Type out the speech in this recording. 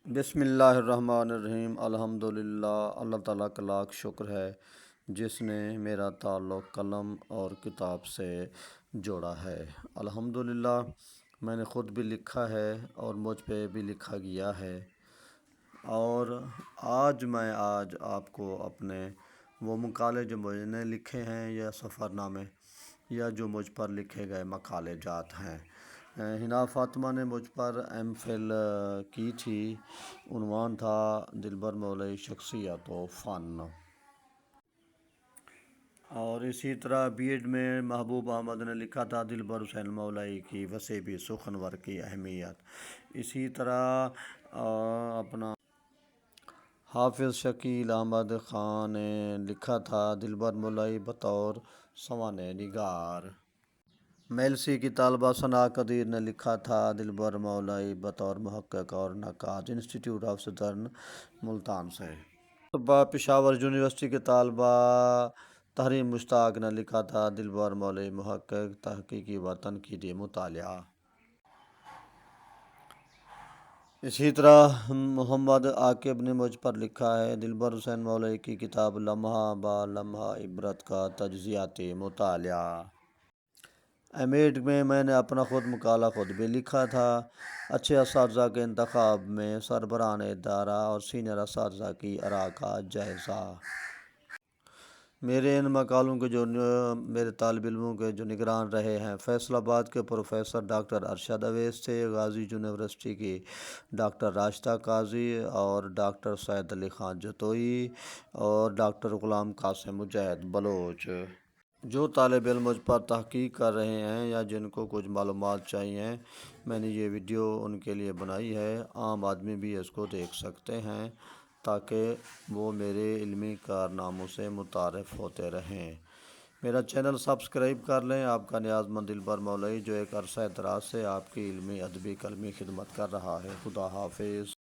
بسم اللہ الرحمن الرحیم۔ الحمدللہ، اللہ تعالیٰ کا لاکھ شکر ہے جس نے میرا تعلق قلم اور کتاب سے جوڑا ہے۔ الحمدللہ میں نے خود بھی لکھا ہے اور مجھ پہ بھی لکھا گیا ہے، اور آج آپ کو اپنے وہ مقالے جو مجھ نے لکھے ہیں یا سفر نامے یا جو مجھ پر لکھے گئے مقالے جات ہیں۔ حنا فاطمہ نے مجھ پر ایم فل کی تھی، عنوان تھا دلبر مولوی شخصیت و فن، اور اسی طرح بی ایڈ میں محبوب احمد نے لکھا تھا دلبر حسین مولوی کی وسیبی سخنور کی اہمیت۔ اسی طرح اپنا حافظ شکیل احمد خان نے لکھا تھا دلبر مولوی بطور سوانح نگار۔ میلسی کی طالبہ ثنا قدیر نے لکھا تھا دلبر مولوی بطور محقق اور نقاد، انسٹیٹیوٹ آف سدرن ملتان سے۔ پشاور یونیورسٹی کے طالبہ تحریم مشتاق نے لکھا تھا دلبر مولوی محقق، تحقیقی و تنقیدی مطالعہ۔ اسی طرح محمد عاقب نے مجھ پر لکھا ہے دلبر حسین مولوی کی کتاب لمحہ با لمحہ عبرت کا تجزیاتی مطالعہ۔ ایم ایڈ میں نے اپنا خود مقالہ خود بھی لکھا تھا، اچھے اساتذہ کے انتخاب میں سربراہان ادارہ اور سینئر اساتذہ کی آراء کا جائزہ۔ میرے ان مقالوں کے میرے طالب علموں کے جو نگران رہے ہیں فیصل آباد کے پروفیسر ڈاکٹر ارشد اویس تھے، غازی یونیورسٹی کی ڈاکٹر راشدہ قاضی اور ڈاکٹر سید علی خان جتوئی اور ڈاکٹر غلام قاسم مجاہد بلوچ۔ جو طالب علم مجھ پر تحقیق کر رہے ہیں یا جن کو کچھ معلومات چاہیے، میں نے یہ ویڈیو ان کے لیے بنائی ہے، عام آدمی بھی اس کو دیکھ سکتے ہیں تاکہ وہ میرے علمی کارناموں سے متعارف ہوتے رہیں۔ میرا چینل سبسکرائب کر لیں۔ آپ کا نیاز مند دلبر مولوی جو ایک عرصہ دراز سے آپ کی علمی ادبی قلمی خدمت کر رہا ہے۔ خدا حافظ۔